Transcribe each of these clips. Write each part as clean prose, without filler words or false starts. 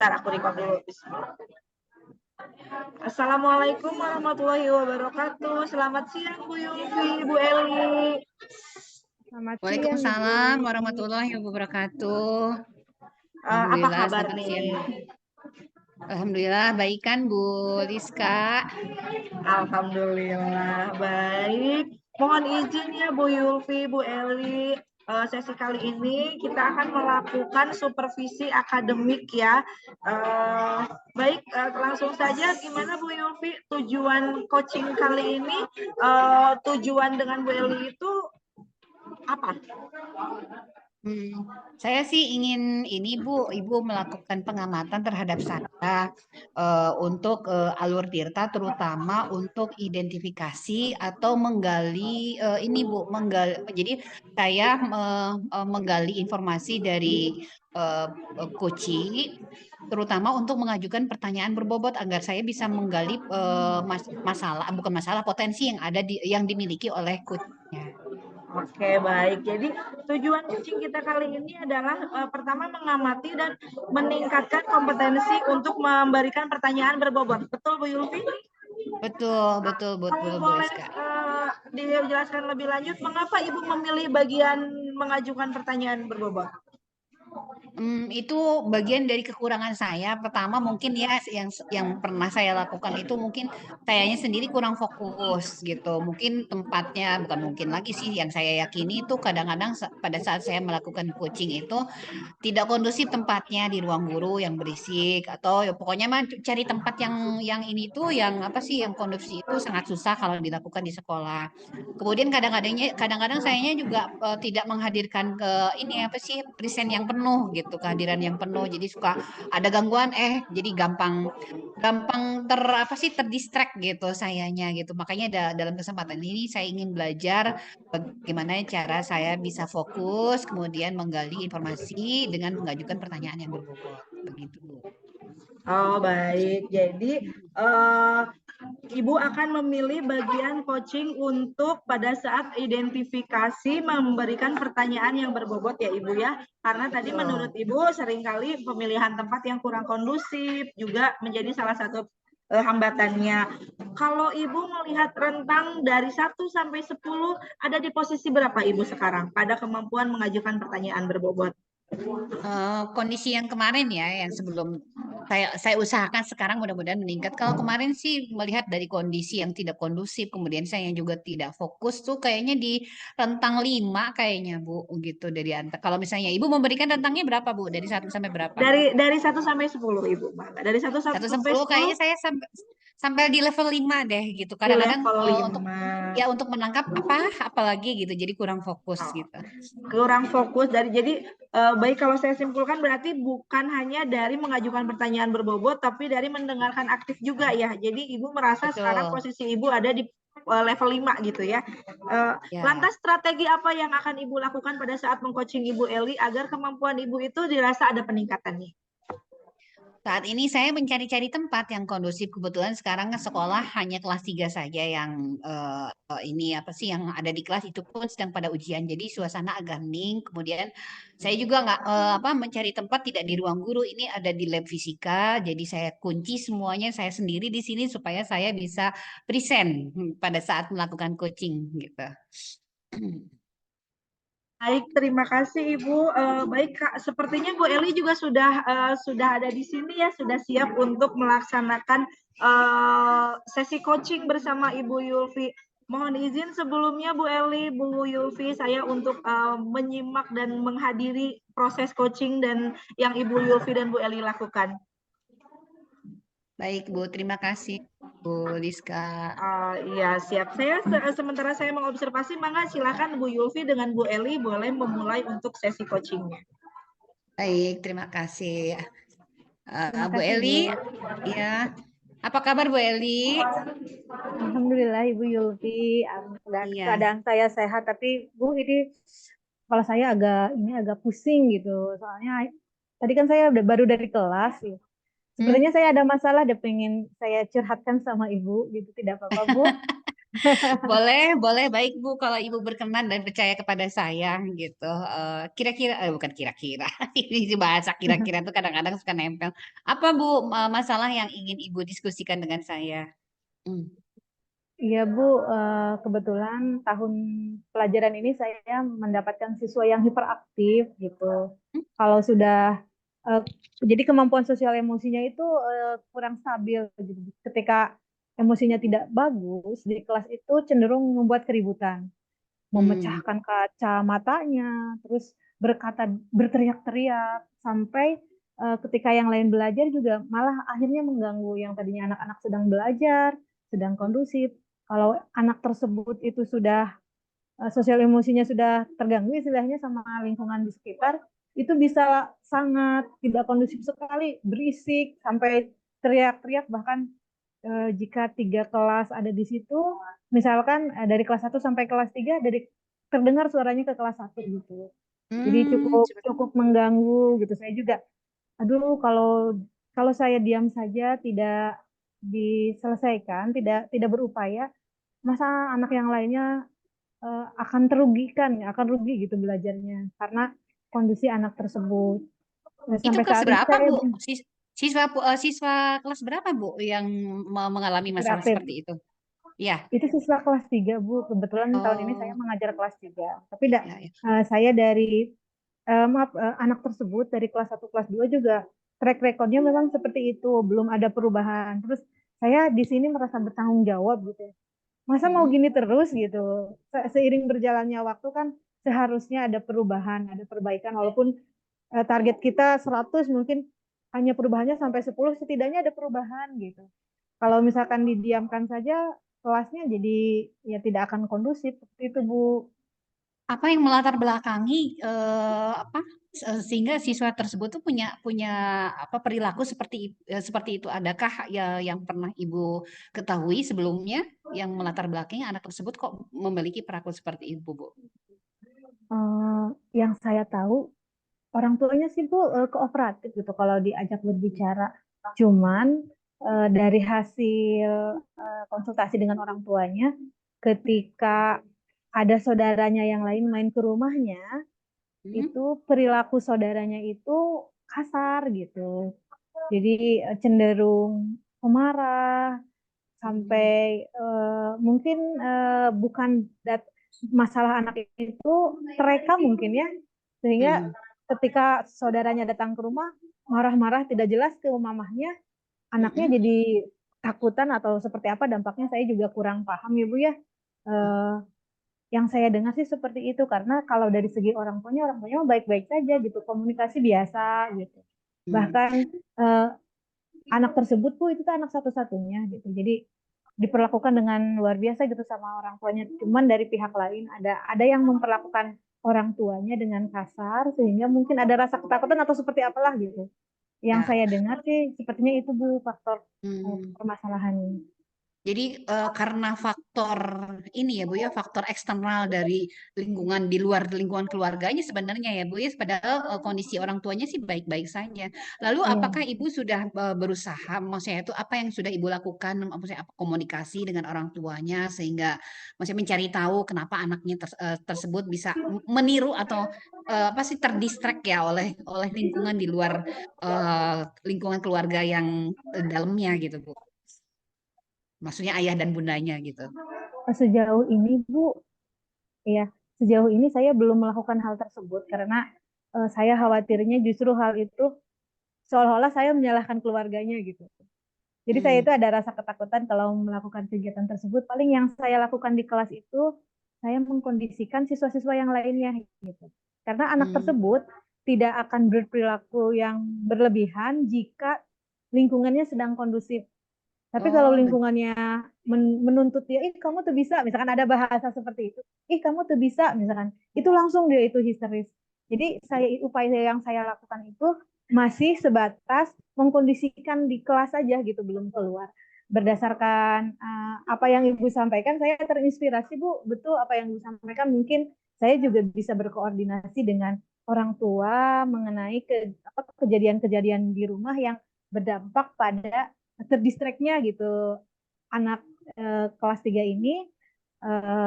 Bentar, aku record dulu. Bismillah. Assalamualaikum warahmatullahi wabarakatuh. Selamat siang Bu Yulfi, Bu Eli. Selamat siang, Waalaikumsalam Ibu. warahmatullahi wabarakatuh. Apa Alhamdulillah, kabar selamat siang. nih? Alhamdulillah, baik kan Bu Liska? Alhamdulillah baik. Mohon izin ya Bu Yulfi, Bu Eli. Sesi kali ini kita akan melakukan supervisi akademik ya. Baik, langsung saja gimana Bu Yulfi tujuan coaching kali ini? Tujuan dengan Bu Eli itu apa? Saya sih ingin ini Bu, Ibu melakukan pengamatan terhadap saya untuk alur tirta, terutama untuk identifikasi atau menggali ini Bu, jadi saya menggali informasi dari coaching, terutama untuk mengajukan pertanyaan berbobot agar saya bisa menggali bukan masalah, potensi yang yang dimiliki oleh coachnya. Oke, baik. Jadi tujuan coaching kita kali ini adalah pertama mengamati dan meningkatkan kompetensi untuk memberikan pertanyaan berbobot. Betul Bu Yulfi? Betul, Bu Kalau boleh Rizka. dijelaskan lebih lanjut, mengapa Ibu memilih bagian mengajukan pertanyaan berbobot? Itu bagian dari kekurangan saya. Pertama mungkin ya yang pernah saya lakukan itu mungkin sayanya sendiri kurang fokus gitu. Mungkin tempatnya bukan mungkin lagi sih yang saya yakini itu kadang-kadang pada saat saya melakukan coaching itu tidak kondusif tempatnya di ruang guru yang berisik atau ya pokoknya mah cari tempat yang ini tuh yang apa sih yang kondusif itu sangat susah kalau dilakukan di sekolah. Kemudian kadang-kadang sayanya juga tidak menghadirkan ke ini apa sih present yang penuh gitu, kehadiran yang penuh. Jadi suka ada gangguan jadi gampang gampang apa sih terdistract gitu sayanya gitu. Makanya dalam kesempatan ini saya ingin belajar bagaimana cara saya bisa fokus kemudian menggali informasi dengan mengajukan pertanyaan yang berbobot. Begitu, Bu. Oh, baik. Jadi Ibu akan memilih bagian coaching untuk pada saat identifikasi memberikan pertanyaan yang berbobot ya Ibu ya. Karena tadi menurut Ibu seringkali pemilihan tempat yang kurang kondusif juga menjadi salah satu hambatannya. Kalau Ibu melihat rentang dari 1 sampai 10 ada di posisi berapa Ibu sekarang pada kemampuan mengajukan pertanyaan berbobot? Kondisi yang kemarin ya, yang sebelum saya usahakan sekarang mudah-mudahan meningkat. Kalau kemarin sih melihat dari kondisi yang tidak kondusif, kemudian saya juga tidak fokus tuh kayaknya di rentang 5 kayaknya Bu, gitu dari antar. Kalau misalnya Ibu memberikan rentangnya berapa Bu? Dari 1 sampai berapa? Dari 1 sampai 10 Ibu. Dari 1 1 sampai 10 kayaknya 10 saya sampai di level 5 deh gitu. di Kadang-kadang level untuk menangkap apalagi gitu. Jadi kurang fokus gitu. kurang fokus jadi baik kalau saya simpulkan berarti bukan hanya dari mengajukan pertanyaan berbobot tapi dari mendengarkan aktif juga ya. Jadi Ibu merasa sekarang Betul. posisi Ibu ada di level 5 gitu ya. Ya. Lantas strategi apa yang akan Ibu lakukan pada saat mengcoaching Ibu Eli agar kemampuan Ibu itu dirasa ada peningkatannya? Saat ini saya mencari-cari tempat yang kondusif. Kebetulan sekarang sekolah hanya kelas 3 saja yang ini apa sih yang ada di kelas itu pun sedang pada ujian. Jadi suasana agak hening. Kemudian saya juga nggak mencari tempat tidak di ruang guru. Ini ada di lab fisika. Jadi saya kunci semuanya saya sendiri di sini supaya saya bisa present pada saat melakukan coaching gitu. Baik, terima kasih Ibu. Baik Kak, sepertinya Bu Eli juga sudah ada di sini ya, sudah siap untuk melaksanakan sesi coaching bersama Ibu Yulfi. Mohon izin sebelumnya Bu Eli, Bu Yulfi, saya untuk menyimak dan menghadiri proses coaching dan yang Ibu Yulfi dan Bu Eli lakukan. Baik Bu, terima kasih Bu Liska. Iya, siap. Sementara saya mengobservasi, maka silakan Bu Yulfi dengan Bu Eli boleh memulai untuk sesi coachingnya. Baik, terima kasih. Terima Bu kasih, Eli, Bu. ya. Apa kabar Bu Eli? Alhamdulillah Ibu Yulfi, Iya. keadaan saya sehat, tapi Bu ini kepala saya agak pusing gitu. Soalnya tadi kan saya baru dari kelas ya. Sepertinya saya ada masalah, pengen saya curhatkan sama Ibu gitu. Tidak apa-apa Bu? Boleh baik Bu kalau Ibu berkenan dan percaya kepada saya gitu. Kira-kira, bukan kira-kira, ini sih bahasa kira-kira tuh kadang-kadang suka nempel. Apa Bu masalah yang ingin Ibu diskusikan dengan saya? Hmm. Iya Bu, kebetulan tahun pelajaran ini saya mendapatkan siswa yang hiperaktif gitu. Kalau sudah, eh, jadi kemampuan sosial emosinya itu kurang stabil. Gitu. Ketika emosinya tidak bagus di kelas itu cenderung membuat keributan, Hmm. memecahkan kaca matanya, terus berteriak-teriak sampai ketika yang lain belajar juga malah akhirnya mengganggu yang tadinya anak-anak sedang belajar, sedang kondusif. Kalau anak tersebut itu sudah sosial emosinya sudah terganggu istilahnya sama lingkungan di sekitar, itu bisa sangat tidak kondusif sekali, berisik sampai teriak-teriak bahkan jika 3 kelas ada di situ, misalkan dari kelas 1 sampai kelas 3 dari terdengar suaranya ke kelas 1 gitu. Jadi Hmm. cukup cukup mengganggu gitu. Saya juga, aduh kalau kalau saya diam saja tidak diselesaikan, tidak tidak berupaya, masa anak yang lainnya akan terugikan, ya, akan rugi gitu belajarnya karena kondisi anak tersebut. Nah, Itu sampai kelas saat ini berapa saya Bu? Siswa kelas berapa Bu yang mengalami masalah beraktif. seperti itu? Ya. Itu siswa kelas 3 Bu. Kebetulan tahun ini saya Oh, mengajar kelas 3. Tapi ya, ya. saya dari, maaf, anak tersebut dari kelas 1, kelas 2 juga track recordnya memang seperti itu, belum ada perubahan. Terus saya di sini merasa bertanggung jawab gitu ya. Masa mau Mm-mm. gini terus gitu. Seiring berjalannya waktu kan seharusnya ada perubahan, ada perbaikan walaupun target kita 100 mungkin hanya perubahannya sampai 10, setidaknya ada perubahan gitu. Kalau misalkan didiamkan saja kelasnya jadi ya tidak akan kondusif seperti itu Bu. Apa yang melatar belakangi apa sehingga siswa tersebut tuh punya punya apa perilaku seperti itu? Adakah ya yang pernah Ibu ketahui sebelumnya yang melatar belakangi anak tersebut kok memiliki perilaku seperti itu, Bu? Eh, yang saya tahu orang tuanya sih Bu kooperatif gitu kalau diajak berbicara. Cuman dari hasil konsultasi dengan orang tuanya, ketika ada saudaranya yang lain main ke rumahnya, Hmm? itu perilaku saudaranya itu kasar gitu. Jadi cenderung pemarah Hmm. sampai mungkin bukan masalah anak itu terekam mungkin ya, sehingga Hmm. ketika saudaranya datang ke rumah marah-marah tidak jelas ke mamahnya, anaknya Hmm. jadi takutan atau seperti apa dampaknya saya juga kurang paham ya Bu ya. Eh, yang saya dengar sih seperti itu karena kalau dari segi orang tuanya baik-baik saja gitu, komunikasi biasa gitu. Hmm. Bahkan eh, anak tersebut tuh itu tuh anak satu-satunya gitu. Jadi diperlakukan dengan luar biasa gitu sama orang tuanya. Cuman dari pihak lain ada yang memperlakukan orang tuanya dengan kasar sehingga mungkin ada rasa ketakutan atau seperti apalah gitu. Yang Ya. saya dengar sih sepertinya itu Bu faktor Hmm. permasalahannya. Jadi karena faktor ini ya Bu ya, faktor eksternal dari lingkungan di luar lingkungan keluarganya sebenarnya ya Bu ya, padahal kondisi orang tuanya sih baik-baik saja. Lalu apakah Iya. Ibu sudah berusaha, maksudnya itu apa yang sudah Ibu lakukan, maksudnya apa komunikasi dengan orang tuanya sehingga maksudnya mencari tahu kenapa anaknya tersebut bisa meniru atau apa sih terdistract ya oleh lingkungan di luar lingkungan keluarga yang dalamnya gitu Bu. Maksudnya ayah dan bundanya gitu. Sejauh ini Bu, ya sejauh ini saya belum melakukan hal tersebut karena saya khawatirnya justru hal itu seolah-olah saya menyalahkan keluarganya gitu. Jadi saya Hmm. itu ada rasa ketakutan kalau melakukan kegiatan tersebut. Paling yang saya lakukan di kelas itu, saya mengkondisikan siswa-siswa yang lainnya gitu. Karena anak Hmm. tersebut tidak akan berperilaku yang berlebihan jika lingkungannya sedang kondusif. Tapi kalau Oh, lingkungannya menuntut dia, ih kamu tuh bisa, misalkan ada bahasa seperti itu, ih kamu tuh bisa, misalkan, itu langsung dia itu histeris. Jadi upaya yang saya lakukan itu masih sebatas mengkondisikan di kelas saja gitu, belum keluar. Berdasarkan apa yang Ibu sampaikan, saya terinspirasi Bu, betul apa yang Ibu sampaikan, mungkin saya juga bisa berkoordinasi dengan orang tua mengenai kejadian-kejadian di rumah yang berdampak pada terdistractnya gitu anak kelas 3 ini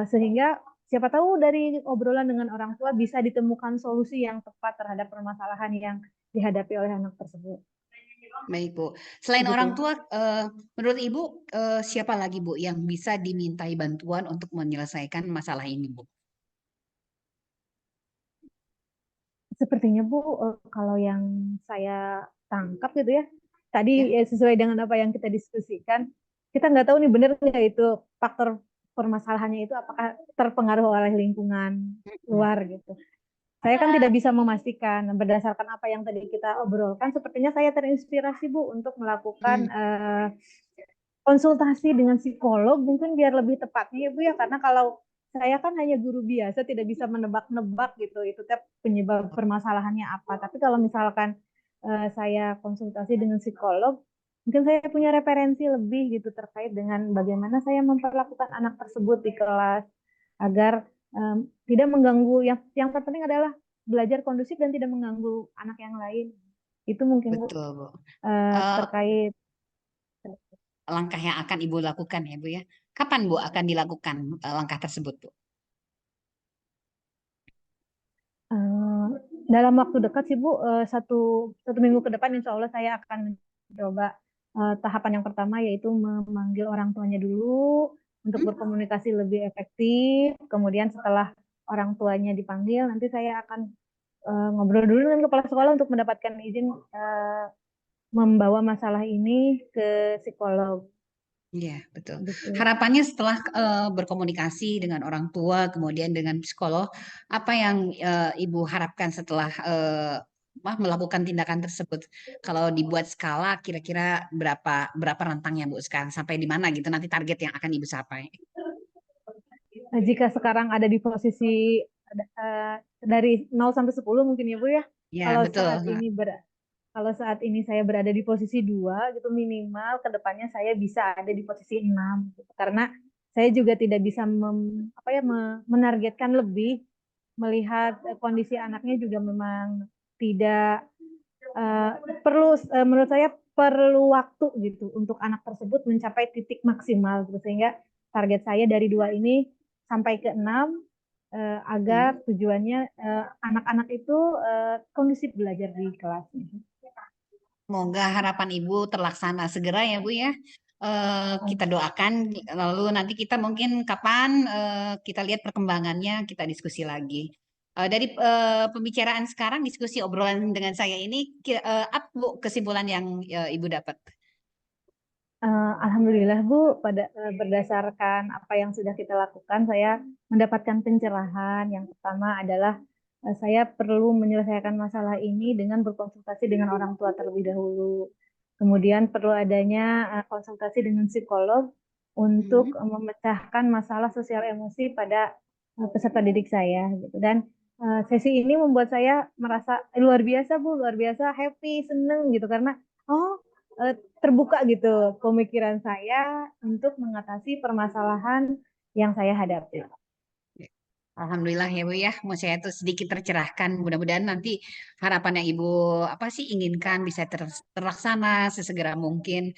Sehingga siapa tahu dari obrolan dengan orang tua bisa ditemukan solusi yang tepat terhadap permasalahan yang dihadapi oleh anak tersebut. Baik, Bu. Selain Begitu. orang tua, menurut Ibu, siapa lagi, Bu, yang bisa dimintai bantuan untuk menyelesaikan masalah ini, Bu? Sepertinya Bu, kalau yang saya tangkap gitu ya, Ya. tadi ya sesuai dengan apa yang kita diskusikan, kita nggak tahu nih benar nggak itu faktor permasalahannya itu apakah terpengaruh oleh lingkungan luar gitu. Saya kan tidak bisa memastikan berdasarkan apa yang tadi kita obrolkan. Sepertinya saya terinspirasi Bu untuk melakukan Hmm, konsultasi dengan psikolog mungkin biar lebih tepatnya ya Bu ya, karena kalau saya kan hanya guru biasa tidak bisa menebak-nebak gitu itu penyebab permasalahannya apa. Tapi kalau misalkan saya konsultasi dengan psikolog, mungkin saya punya referensi lebih gitu terkait dengan bagaimana saya memperlakukan anak tersebut di kelas agar tidak mengganggu. Yang terpenting adalah belajar kondusif dan tidak mengganggu anak yang lain. Itu mungkin Bu betul, Bu. Eh, terkait. Langkah yang akan Ibu lakukan ya, Bu ya. Kapan, Bu, akan dilakukan langkah tersebut, Bu? Eh, dalam waktu dekat sih Bu, satu minggu ke depan Insya Allah saya akan mencoba tahapan yang pertama yaitu memanggil orang tuanya dulu untuk Hmm? berkomunikasi lebih efektif. Kemudian setelah orang tuanya dipanggil, nanti saya akan ngobrol dulu dengan kepala sekolah untuk mendapatkan izin membawa masalah ini ke psikolog. Iya, betul. Gitu. Harapannya setelah berkomunikasi dengan orang tua, kemudian dengan psikolog, apa yang Ibu harapkan setelah melakukan tindakan tersebut? Kalau dibuat skala, kira-kira berapa rentangnya, Bu, sekarang? Sampai di mana gitu? Nanti target yang akan Ibu capai? Jika sekarang ada di posisi dari 0 sampai 10 mungkin ya Bu ya. Ya, Kalau saat betul. ini Kalau saat ini saya berada di posisi 2 gitu minimal ke depannya saya bisa ada di posisi 6 gitu. Karena saya juga tidak bisa menargetkan lebih melihat kondisi anaknya juga memang tidak eh, menurut saya perlu waktu gitu untuk anak tersebut mencapai titik maksimal gitu. Sehingga target saya dari 2 ini sampai ke 6 agar Hmm. tujuannya anak-anak itu kondusif belajar di kelasnya. Semoga harapan Ibu terlaksana segera ya, Bu ya. Kita doakan, lalu nanti kita mungkin kapan kita lihat perkembangannya, kita diskusi lagi. Dari pembicaraan sekarang, diskusi obrolan dengan saya ini, apa Bu kesimpulan yang Ibu dapat? Alhamdulillah Bu, berdasarkan apa yang sudah kita lakukan, saya mendapatkan pencerahan. Yang pertama adalah saya perlu menyelesaikan masalah ini dengan berkonsultasi dengan orang tua terlebih dahulu. Kemudian perlu adanya konsultasi dengan psikolog untuk Hmm. memecahkan masalah sosial emosi pada peserta didik saya gitu. Dan sesi ini membuat saya merasa luar biasa Bu, luar biasa happy, seneng gitu karena oh eh, terbuka gitu pemikiran saya untuk mengatasi permasalahan yang saya hadapi. Alhamdulillah ya Bu ya, mau saya tuh sedikit tercerahkan. Mudah-mudahan nanti harapan yang Ibu apa sih inginkan bisa terlaksana sesegera mungkin.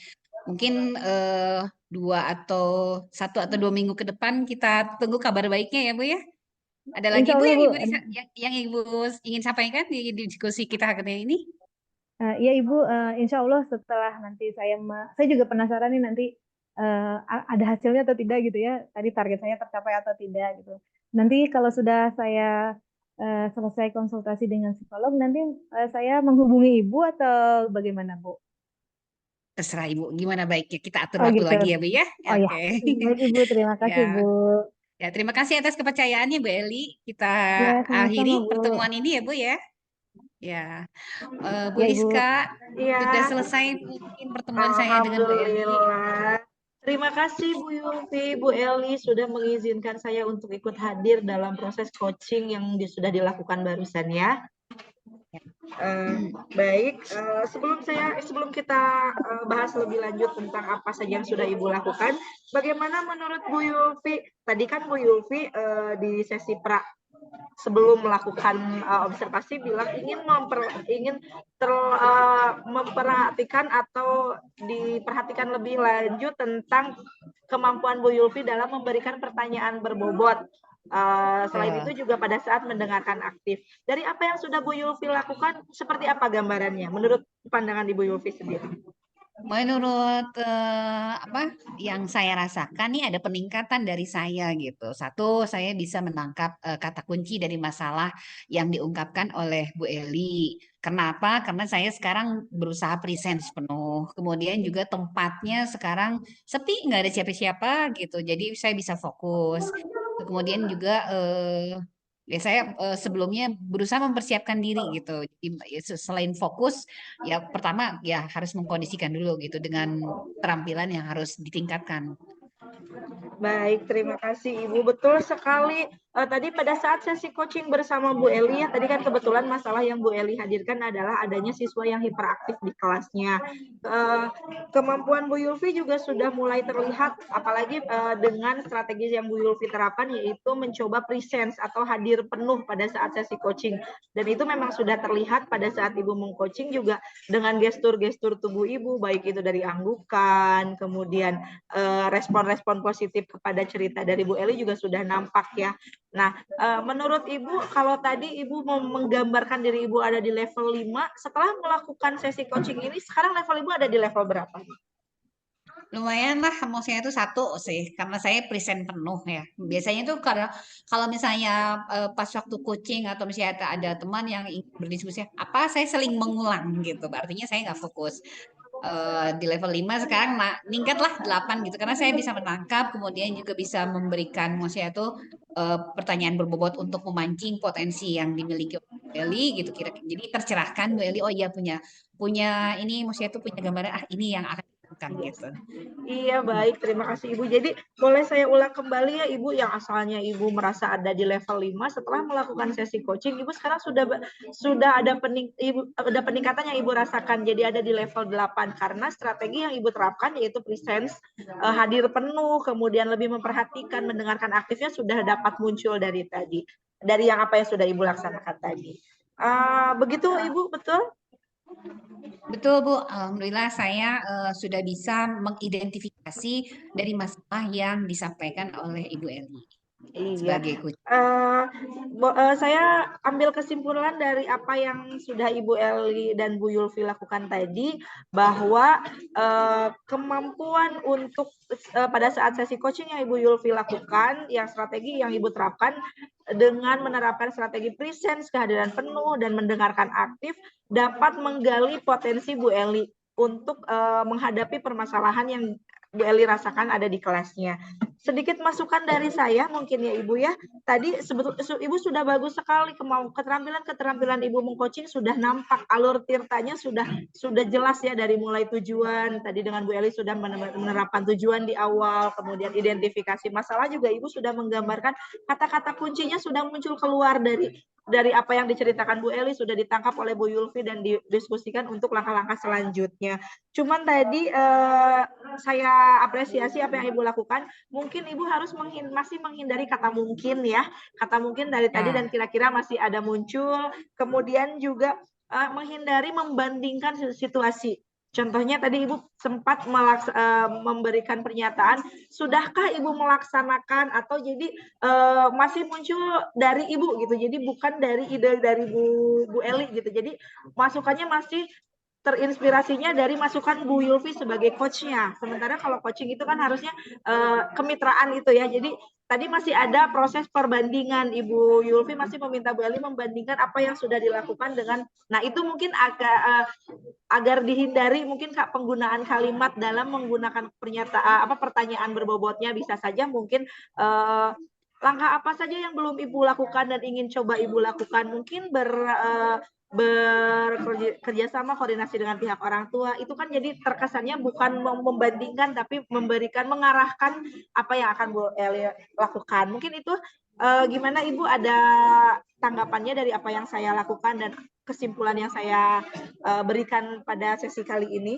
Mungkin 1 atau 2 minggu ke depan kita tunggu kabar baiknya ya Bu ya. Ada lagi Insya Bu Allah yang Bu. yang Ibu ingin sampaikan di diskusi kita hari ini? Iya Ibu, Insya Allah setelah nanti saya juga penasaran nih nanti ada hasilnya atau tidak gitu ya. Tadi target saya tercapai atau tidak gitu. Nanti kalau sudah saya selesai konsultasi dengan psikolog, nanti saya menghubungi Ibu atau bagaimana Bu? Terserah Ibu, gimana baiknya kita atur Oh waktu gitu. lagi ya Bu ya. Oh ya, Oke. baik Ibu, terima kasih Bu. Ya, ya terima kasih atas kepercayaannya Bu Eli. Kita Ya, akhiri sama-sama Bu. pertemuan ini ya Bu ya. Ya, Bu Ya Ibu. Rizka, Iya, sudah selesai mungkin pertemuan saya dengan Bu Eli. alhamdulillah. Terima kasih Bu Yulfi, Bu Eli sudah mengizinkan saya untuk ikut hadir dalam proses coaching yang sudah dilakukan barusan ya. Baik, sebelum kita bahas lebih lanjut tentang apa saja yang sudah Ibu lakukan, bagaimana menurut Bu Yulfi? Tadi kan Bu Yulfi di sesi sebelum melakukan observasi bilang ingin memperhatikan atau diperhatikan lebih lanjut tentang kemampuan Bu Yulfi dalam memberikan pertanyaan berbobot. Selain itu juga pada saat mendengarkan aktif. Dari apa yang sudah Bu Yulfi lakukan, seperti apa gambarannya menurut pandangan Ibu Yulfi sendiri? Menurut apa yang saya rasakan nih ada peningkatan dari saya gitu. Satu, saya bisa menangkap kata kunci dari masalah yang diungkapkan oleh Bu Eli. Kenapa? Karena saya sekarang berusaha presence penuh. Kemudian juga tempatnya sekarang sepi, nggak ada siapa-siapa gitu. Jadi saya bisa fokus. Kemudian juga ya saya sebelumnya berusaha mempersiapkan diri gitu. Jadi ya, selain fokus, ya pertama ya harus mengkondisikan dulu gitu dengan keterampilan yang harus ditingkatkan. Baik, terima kasih Ibu. Betul sekali. Tadi pada saat sesi coaching bersama Bu Eli, ya, tadi kan kebetulan masalah yang Bu Eli hadirkan adalah adanya siswa yang hiperaktif di kelasnya. Kemampuan Bu Yulfi juga sudah mulai terlihat, apalagi dengan strategi yang Bu Yulfi terapkan, yaitu mencoba presence atau hadir penuh pada saat sesi coaching. Dan itu memang sudah terlihat pada saat Ibu mengcoaching juga dengan gestur-gestur tubuh Ibu, baik itu dari anggukan, kemudian respon-respon positif kepada cerita dari Bu Eli juga sudah nampak ya. Nah, menurut Ibu, kalau tadi Ibu menggambarkan diri Ibu ada di level 5, setelah melakukan sesi coaching ini, sekarang level Ibu ada di level berapa? Lumayan lah, maksudnya itu satu sih, karena saya present penuh ya. Biasanya tuh kalau misalnya pas waktu coaching atau misalnya ada teman yang ingin berdiskusi, apa saya seling mengulang gitu, artinya saya nggak fokus. Di level 5 sekarang meningkatlah 8 gitu karena saya bisa menangkap kemudian juga bisa memberikan maksudnya itu pertanyaan berbobot untuk memancing potensi yang dimiliki oleh Bu Eli gitu kira-kira. Jadi tercerahkan Bu Eli, oh iya punya punya ini maksudnya itu punya gambaran ini yang akan dilakukan gitu. Iya, baik. Terima kasih Ibu. Jadi, boleh saya ulang kembali ya Ibu, yang asalnya Ibu merasa ada di level 5, setelah melakukan sesi coaching, Ibu sekarang sudah ada peningkatan yang Ibu rasakan. Jadi ada di level 8 karena strategi yang Ibu terapkan yaitu presence, hadir penuh, kemudian lebih memperhatikan, mendengarkan aktifnya sudah dapat muncul dari tadi. Dari yang apa yang sudah Ibu laksanakan tadi. Begitu Ibu, betul? Betul Bu, alhamdulillah saya sudah bisa mengidentifikasi dari masalah yang disampaikan oleh Ibu Eli Iya. sebagai coach. Saya ambil kesimpulan dari apa yang sudah Ibu Eli dan Bu Yulfi lakukan tadi, bahwa kemampuan untuk pada saat sesi coaching yang Ibu Yulfi lakukan, yang strategi yang Ibu terapkan dengan menerapkan strategi presence, kehadiran penuh, dan mendengarkan aktif, dapat menggali potensi Bu Eli untuk menghadapi permasalahan yang Bu Eli rasakan ada di kelasnya. Sedikit masukan dari saya mungkin ya Ibu ya. Tadi Ibu sudah bagus sekali, keterampilan Ibu mengcoaching sudah nampak, alur tirtanya sudah jelas ya, dari mulai tujuan. Tadi dengan Bu Eli sudah menerapkan tujuan di awal, kemudian identifikasi masalah juga Ibu sudah menggambarkan kata-kata kuncinya sudah muncul keluar dari apa yang diceritakan Bu Eli, sudah ditangkap oleh Bu Yulfi dan didiskusikan untuk langkah-langkah selanjutnya. Cuman tadi saya apresiasi apa yang Ibu lakukan. Mungkin Ibu harus masih menghindari kata mungkin ya. Kata mungkin dari tadi dan kira-kira masih ada muncul. Kemudian juga menghindari membandingkan situasi. Contohnya tadi Ibu sempat memberikan pernyataan, sudahkah Ibu melaksanakan, atau jadi masih muncul dari Ibu gitu. Jadi bukan dari ide dari Bu Eli gitu. Jadi masukannya masih terinspirasinya dari masukan Bu Yulfi sebagai coachnya. Sementara kalau coaching itu kan harusnya kemitraan gitu ya. Jadi tadi masih ada proses perbandingan. Ibu Yulfi masih meminta Bu Eli membandingkan apa yang sudah dilakukan dengan, nah itu mungkin agar dihindari mungkin penggunaan kalimat dalam menggunakan pertanyaan berbobotnya, bisa saja mungkin langkah apa saja yang belum Ibu lakukan dan ingin coba Ibu lakukan. Mungkin bekerja sama, koordinasi dengan pihak orang tua, itu kan jadi terkesannya bukan membandingkan tapi mengarahkan apa yang akan Bu Eli lakukan. Mungkin itu gimana Ibu, ada tanggapannya dari apa yang saya lakukan dan kesimpulan yang saya berikan pada sesi kali ini?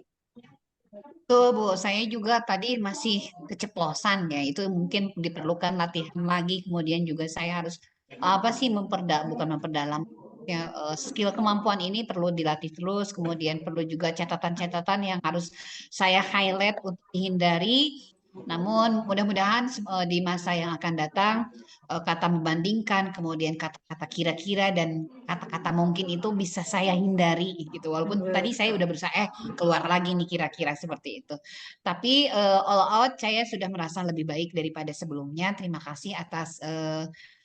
Betul Bu, saya juga tadi masih keceplosan ya, itu mungkin diperlukan latihan lagi, kemudian juga saya harus apa sih bukan memperdalam ya, skill kemampuan ini perlu dilatih terus, kemudian perlu juga catatan-catatan yang harus saya highlight untuk dihindari. Namun mudah-mudahan di masa yang akan datang kata membandingkan, kemudian kata-kata kira-kira dan kata-kata mungkin itu bisa saya hindari gitu. Walaupun tadi saya udah berusaha keluar lagi nih kira-kira seperti itu. Tapi all out saya sudah merasa lebih baik daripada sebelumnya. Terima kasih atas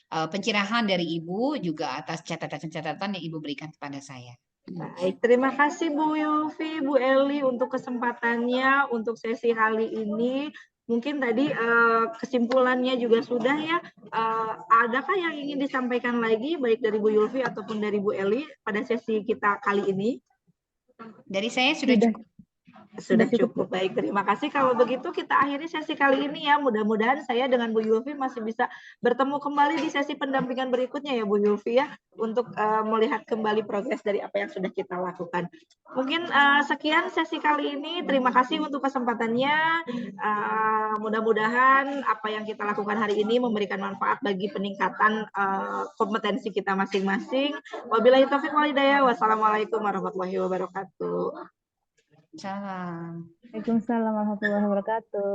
pencerahan dari Ibu juga atas catatan-catatan yang Ibu berikan kepada saya. Baik, terima kasih Bu Yulfi, Bu Eli untuk kesempatannya untuk sesi kali ini. Mungkin tadi kesimpulannya juga sudah ya. Adakah yang ingin disampaikan lagi baik dari Bu Yulfi ataupun dari Bu Eli pada sesi kita kali ini? Dari saya sudah cukup. Sudah cukup. Baik, terima kasih. Kalau begitu kita akhiri sesi kali ini ya. Mudah-mudahan saya dengan Bu Yulfi masih bisa bertemu kembali di sesi pendampingan berikutnya ya Bu Yulfi ya, untuk melihat kembali progres dari apa yang sudah kita lakukan. Mungkin sekian sesi kali ini. Terima kasih untuk kesempatannya. Mudah-mudahan apa yang kita lakukan hari ini memberikan manfaat bagi peningkatan kompetensi kita masing-masing. Wabillahi taufiq wal hidayah. Wassalamualaikum warahmatullahi wabarakatuh. Salam. Waalaikumsalam warahmatullahi wabarakatuh.